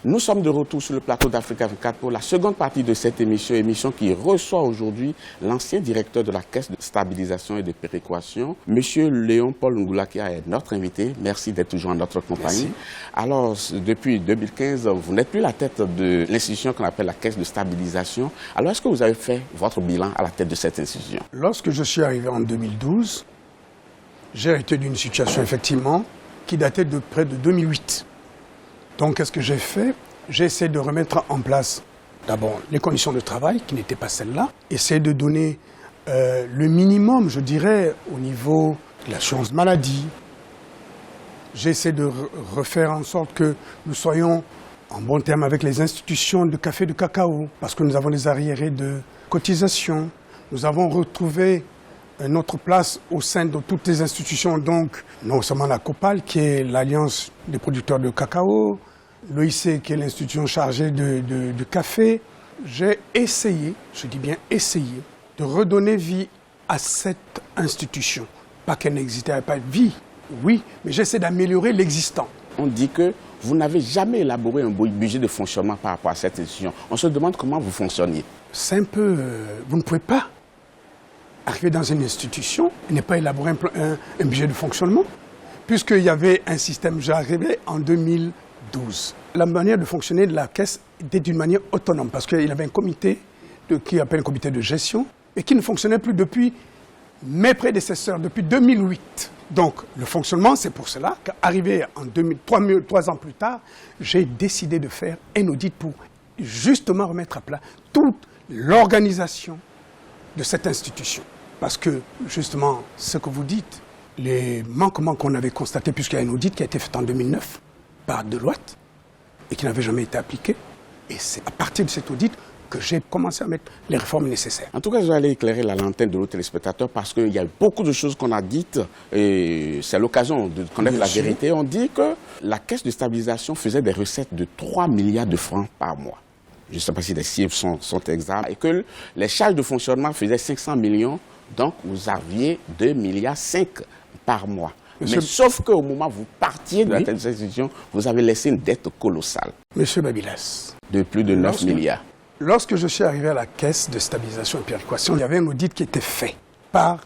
Nous sommes de retour sur le plateau d'Africa 24 pour la seconde partie de cette émission qui reçoit aujourd'hui l'ancien directeur de la Caisse de stabilisation et de péréquation, M. Léon-Paul Ngoulakia est notre invité. Merci d'être toujours en notre compagnie. Merci. Alors, depuis 2015, vous n'êtes plus la tête de l'institution qu'on appelle la Caisse de stabilisation. Alors, est-ce que vous avez fait votre bilan à la tête de cette institution? Lorsque je suis arrivé en 2012, j'ai hérité d'une situation, effectivement, qui datait de près de 2008. Donc, qu'est-ce que j'ai fait? J'ai essayé de remettre en place, d'abord, les conditions de travail, qui n'étaient pas celles-là. Essayer de donner le minimum, je dirais, au niveau de l'assurance maladie. J'ai essayé de refaire en sorte que nous soyons en bon terme avec les institutions de café de cacao, parce que nous avons des arriérés de cotisation. Nous avons retrouvé notre place au sein de toutes les institutions, donc non seulement la COPAL, qui est l'Alliance des producteurs de cacao, l'OIC, qui est l'institution chargée de café. J'ai essayé, je dis bien essayé, de redonner vie à cette institution. Pas qu'elle n'existait pas de vie, oui, mais j'essaie d'améliorer l'existant. On dit que vous n'avez jamais élaboré un budget de fonctionnement par rapport à cette institution. On se demande comment vous fonctionniez. C'est un peu... vous ne pouvez pas arriver dans une institution et ne pas élaborer un budget de fonctionnement, puisqu'il y avait un système. J'arrivais en 2012. La manière de fonctionner de la caisse était d'une manière autonome, parce qu'il y avait un comité qui appelle un comité de gestion, et qui ne fonctionnait plus depuis mes prédécesseurs, depuis 2008. Donc, le fonctionnement, c'est pour cela qu'arrivé en 3 ans plus tard, j'ai décidé de faire un audit pour justement remettre à plat toute l'organisation de cette institution. Parce que, justement, ce que vous dites, les manquements qu'on avait constatés, puisqu'il y a un audit qui a été fait en 2009 par Deloitte et qui n'avait jamais été appliqué, et c'est à partir de cet audit que j'ai commencé à mettre les réformes nécessaires. En tout cas, je vais aller éclairer la lanterne de nos téléspectateurs parce qu'il y a beaucoup de choses qu'on a dites et c'est l'occasion de connaître la vérité. On dit que la Caisse de stabilisation faisait des recettes de 3 milliards de francs par mois. Je ne sais pas si les chiffres sont exacts. Et que les charges de fonctionnement faisaient 500 millions, donc vous aviez 2,5 milliards par mois. Mais sauf qu'au moment où vous partiez de la tête de cette institution, vous avez laissé une dette colossale. Monsieur Babilas. De plus de 9 milliards. Lorsque je suis arrivé à la Caisse de stabilisation et péréquation, il y avait un audit qui était fait par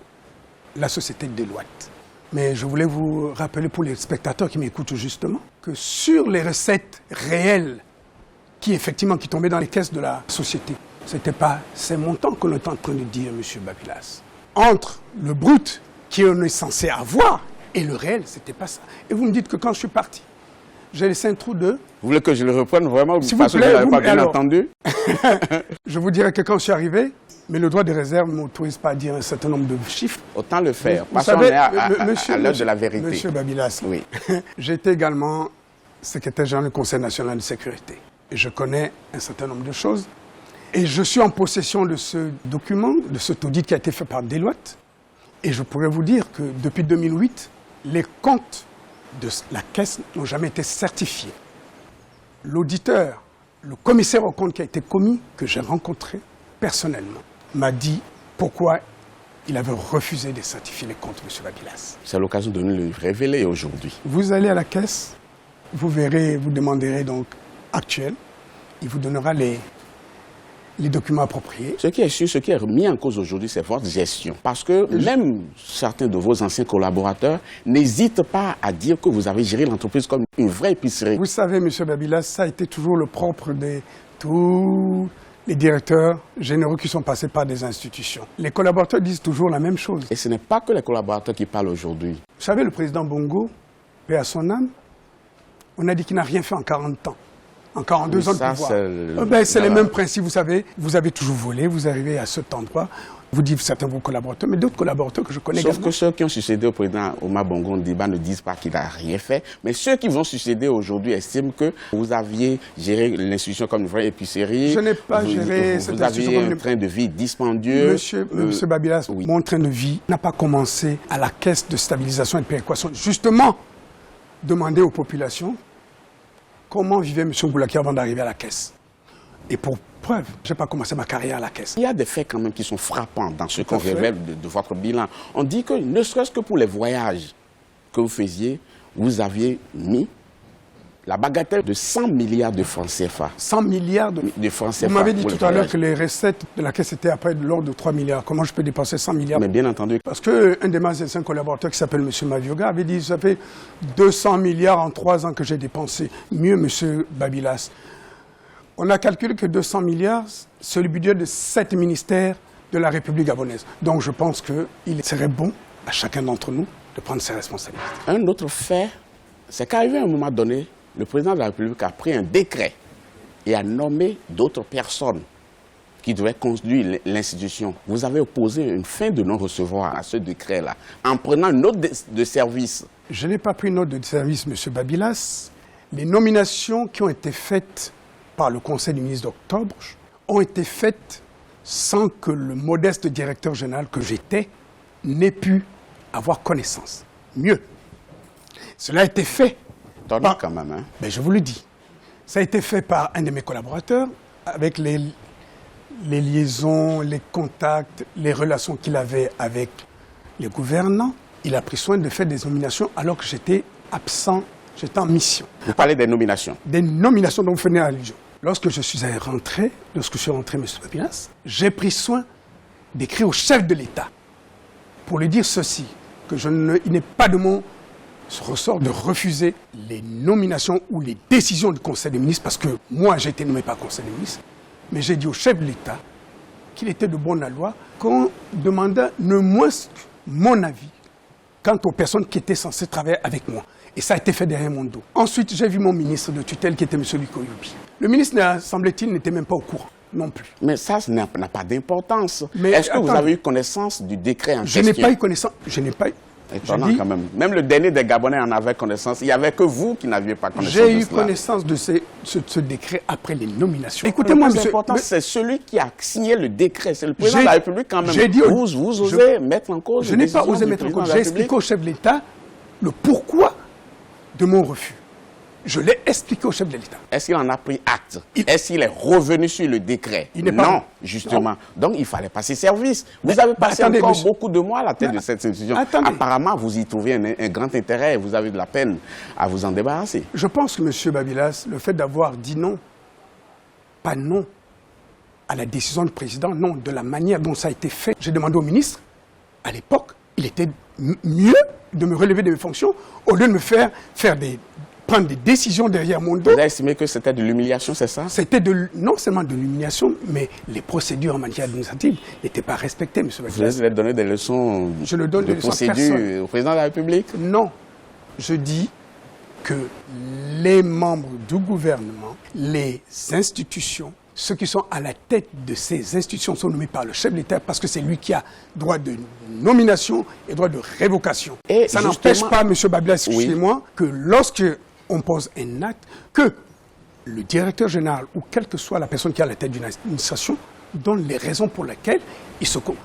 la société Deloitte. Mais je voulais vous rappeler pour les spectateurs qui m'écoutent justement que sur les recettes réelles qui tombaient dans les caisses de la société, ce n'était pas ces montants qu'on est en train de dire, monsieur Babilas. Entre le brut qu'on est censé avoir et le réel, ce n'était pas ça. Et vous me dites que quand je suis parti, j'ai laissé un trou de... Vous voulez que je le reprenne vraiment? S'il vous plaît, vous n'avez pas bien entendu. Je vous dirais que quand je suis arrivé, mais le droit de réserve ne m'autorise pas à dire un certain nombre de chiffres. Autant le faire. Parce qu'on est à l'heure de la vérité. Monsieur Babilas, oui. J'étais également secrétaire général du Conseil national de sécurité. Et je connais un certain nombre de choses. Et je suis en possession de ce document, de cet audit qui a été fait par Deloitte. Et je pourrais vous dire que depuis 2008, les comptes de la Caisse n'ont jamais été certifiés. L'auditeur, le commissaire aux comptes qui a été commis, que j'ai rencontré personnellement, m'a dit pourquoi il avait refusé de certifier les comptes, M. Babilas. C'est l'occasion de nous le révéler aujourd'hui. Vous allez à la Caisse, vous verrez, vous demanderez donc actuel, il vous donnera les documents appropriés. Ce qui est sûr, ce qui est mis en cause aujourd'hui, c'est votre gestion. Parce que même certains de vos anciens collaborateurs n'hésitent pas à dire que vous avez géré l'entreprise comme une vraie épicerie. Vous savez, M. Babilas, ça a été toujours le propre de tous les directeurs généraux qui sont passés par des institutions. Les collaborateurs disent toujours la même chose. Et ce n'est pas que les collaborateurs qui parlent aujourd'hui. Vous savez, le président Bongo, paix à son âme, on a dit qu'il n'a rien fait en 40 ans. En 42 ans de pouvoir. C'est les mêmes principes, vous savez. Vous avez toujours volé, vous arrivez à cet endroit. Vous dites certains de vos collaborateurs, mais d'autres collaborateurs que je connais également. Sauf que ceux qui ont succédé au président Omar Bongo Ondimba ne disent pas qu'il n'a rien fait. Mais ceux qui vont succéder aujourd'hui estiment que vous aviez géré l'institution comme une vraie épicerie. Je n'ai pas géré cette institution comme une... Vous aviez un train de vie dispendieux. Monsieur Babilas, oui. Mon train de vie n'a pas commencé à la Caisse de stabilisation et de péréquation. Justement, demander aux populations comment vivait M. Ngoulakia avant d'arriver à la Caisse. Et pour preuve, je n'ai pas commencé ma carrière à la Caisse. Il y a des faits quand même qui sont frappants dans ce qu'on révèle de votre bilan. On dit que ne serait-ce que pour les voyages que vous faisiez, vous aviez mis la bagatelle de 100 milliards de francs CFA. 100 milliards de francs CFA. Vous m'avez dit tout à l'heure que les recettes de la caisse étaient après de l'ordre de 3 milliards. Comment je peux dépenser 100 milliards? Mais bien entendu. Parce qu'un de mes anciens collaborateurs qui s'appelle M. Mavioga avait dit ça fait 200 milliards en 3 ans que j'ai dépensé. Mieux, M. Babilas. On a calculé que 200 milliards, c'est le budget de 7 ministères de la République gabonaise. Donc je pense qu'il serait bon à chacun d'entre nous de prendre ses responsabilités. Un autre fait, c'est qu'arrivé à un moment donné, le président de la République a pris un décret et a nommé d'autres personnes qui devaient conduire l'institution. Vous avez opposé une fin de non-recevoir à ce décret-là, en prenant une note de service. Je n'ai pas pris note de service, M. Babilas. Les nominations qui ont été faites par le Conseil des ministres d'octobre ont été faites sans que le modeste directeur général que j'étais n'ait pu avoir connaissance. Mieux, cela a été fait Par... quand même, hein? Mais je vous le dis, ça a été fait par un de mes collaborateurs avec les liaisons, les contacts, les relations qu'il avait avec les gouvernants. Il a pris soin de faire des nominations alors que j'étais absent, j'étais en mission. Vous parlez des nominations? Des nominations dont vous faites allusion. Lorsque je suis rentré, M. Babilas, j'ai pris soin d'écrire au chef de l'État pour lui dire ceci, que il n'est pas de mon ressort de refuser les nominations ou les décisions du Conseil des ministres, parce que moi, j'ai été nommé par le Conseil des ministres, mais j'ai dit au chef de l'État qu'il était de bonne loi qu'on demandait ne moins mon avis quant aux personnes qui étaient censées travailler avec moi. Et ça a été fait derrière mon dos. Ensuite, j'ai vu mon ministre de tutelle qui était M. Likoyubi. Le ministre, semblait-il, n'était même pas au courant non plus. Mais ça n'a pas d'importance. Est-ce que vous avez eu connaissance du décret en question? Je n'ai pas eu connaissance. Je n'ai pas eu... Étonnant quand même. Même le dernier des Gabonais en avait connaissance. Il n'y avait que vous qui n'aviez pas connaissance de cela. J'ai eu connaissance de ce décret après les nominations. Écoutez-moi, monsieur. L'important, c'est celui qui a signé le décret. C'est le président de la République quand même. Vous osez mettre en cause... Je n'ai pas osé mettre en cause. J'ai expliqué au chef de l'État le pourquoi de mon refus. Je l'ai expliqué au chef de l'État. Est-ce qu'il en a pris acte? Est-ce qu'il est revenu sur le décret? Non, justement. Non. Donc, il fallait passer service. Vous avez passé encore beaucoup de mois à la tête de cette institution. Apparemment, vous y trouvez un grand intérêt et vous avez de la peine à vous en débarrasser. Je pense que, M. Babilas, le fait d'avoir dit non, pas non, à la décision du président, non, de la manière dont ça a été fait. J'ai demandé au ministre, à l'époque, il était mieux de me relever de mes fonctions au lieu de me faire prendre des décisions derrière mon dos. Vous avez estimé que c'était de l'humiliation, c'est ça? C'était non seulement de l'humiliation, mais les procédures en matière administrative n'étaient pas respectées, M. Babilas. Vous allez donner des leçons de procédure au président de la République? Non. Je dis que les membres du gouvernement, les institutions, ceux qui sont à la tête de ces institutions sont nommés par le chef de l'État parce que c'est lui qui a droit de nomination et droit de révocation. Et ça n'empêche pas, M. Babilas, excusez-moi, que lorsque on pose un acte, que le directeur général ou quelle que soit la personne qui est à la tête d'une administration donne les raisons pour lesquelles il se compte.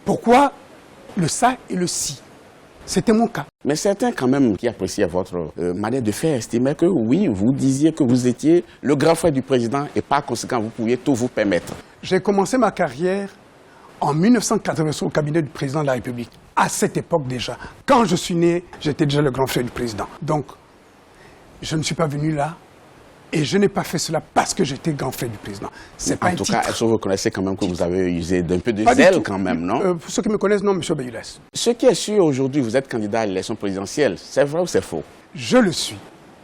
Pourquoi le ça et le si? C'était mon cas. Mais certains quand même qui appréciaient votre manière de faire estimaient que oui, vous disiez que vous étiez le grand frère du président et par conséquent vous pouviez tout vous permettre. J'ai commencé ma carrière en 1980 au cabinet du président de la République. À cette époque déjà. Quand je suis né, j'étais déjà le grand frère du président. Donc, je ne suis pas venu là et je n'ai pas fait cela parce que j'étais grand frère du président. C'est pas un titre. En tout cas, est-ce que vous reconnaissez quand même que vous avez usé d'un peu de zèle quand même, non? Pour ceux qui me connaissent, non, M. Babilas. Ce qui est sûr aujourd'hui, vous êtes candidat à l'élection présidentielle. C'est vrai ou c'est faux? Je le suis.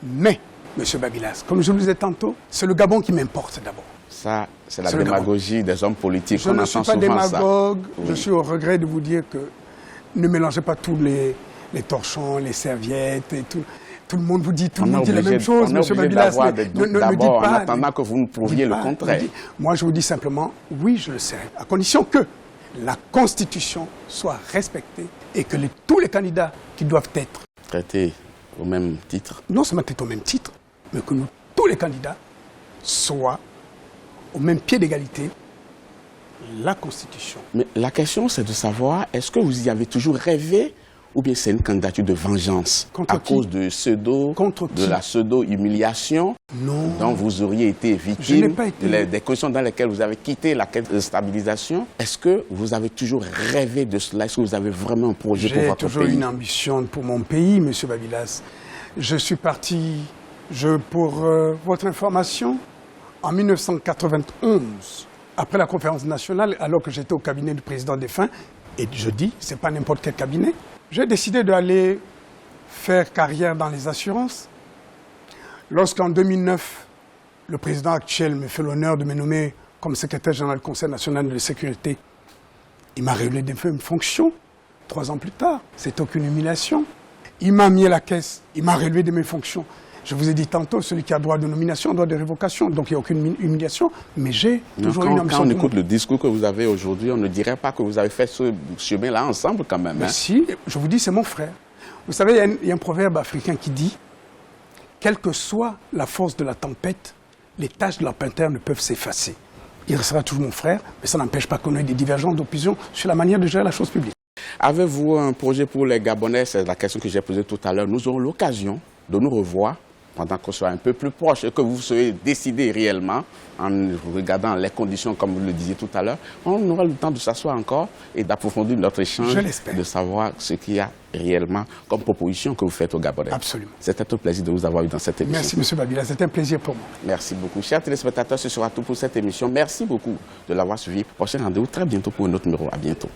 Mais, M. Babilas, comme je vous le disais tantôt, c'est le Gabon qui m'importe d'abord. Ça, c'est la démagogie des hommes politiques. Je ne suis pas démagogue. Je suis au regret de vous dire que ne mélangez pas tous les torchons, les serviettes et tout. Tout le monde vous dit, tout le monde dit la même chose, M. Babilas. D'abord, en attendant que vous nous prouviez le contraire. Moi, je vous dis simplement, oui, je le serai, à condition que la Constitution soit respectée et que tous les candidats qui doivent être traités au même titre. Non seulement traités au même titre, mais que tous les candidats soient au même pied d'égalité. La Constitution. Mais la question, c'est de savoir, est-ce que vous y avez toujours rêvé ou bien c'est une candidature de vengeance à cause de la pseudo-humiliation dont vous auriez été victime, des conditions dans lesquelles vous avez quitté la caisse de stabilisation? Est-ce que vous avez toujours rêvé de cela? Est-ce que vous avez vraiment un projet pour votre pays? J'ai toujours une ambition pour mon pays, M. Babilas. Je suis parti Pour votre information, en 1991, après la conférence nationale, alors que j'étais au cabinet du président défunt, et je dis, ce n'est pas n'importe quel cabinet, j'ai décidé d'aller faire carrière dans les assurances. Lorsqu'en 2009, le président actuel me fait l'honneur de me nommer comme secrétaire général du Conseil national de sécurité, il m'a révélé des fonctions. 3 ans plus tard, c'est aucune humiliation. Il m'a mis à la caisse, il m'a relevé de mes fonctions. Je vous ai dit tantôt, celui qui a droit de nomination, droit de révocation. Donc il n'y a aucune humiliation, mais j'ai toujours une ambition. Quand on écoute le discours que vous avez aujourd'hui, on ne dirait pas que vous avez fait ce chemin-là ensemble quand même. Mais si, je vous dis, c'est mon frère. Vous savez, il y a un proverbe africain qui dit « Quelle que soit la force de la tempête, les taches de la peinture ne peuvent s'effacer. » Il restera toujours mon frère, mais ça n'empêche pas qu'on ait des divergences d'opinion sur la manière de gérer la chose publique. Avez-vous un projet pour les Gabonais? C'est la question que j'ai posée tout à l'heure. Nous aurons l'occasion de nous revoir pendant qu'on soit un peu plus proche et que vous soyez décidé réellement en regardant les conditions, comme vous le disiez tout à l'heure. On aura le temps de s'asseoir encore et d'approfondir notre échange, de savoir ce qu'il y a réellement comme proposition que vous faites aux Gabonais. Absolument. C'était un plaisir de vous avoir eu dans cette émission. Merci, M. Babila. C'était un plaisir pour moi. Merci beaucoup. Chers téléspectateurs, ce sera tout pour cette émission. Merci beaucoup de l'avoir suivi. Prochain rendez-vous très bientôt pour un autre numéro. À bientôt.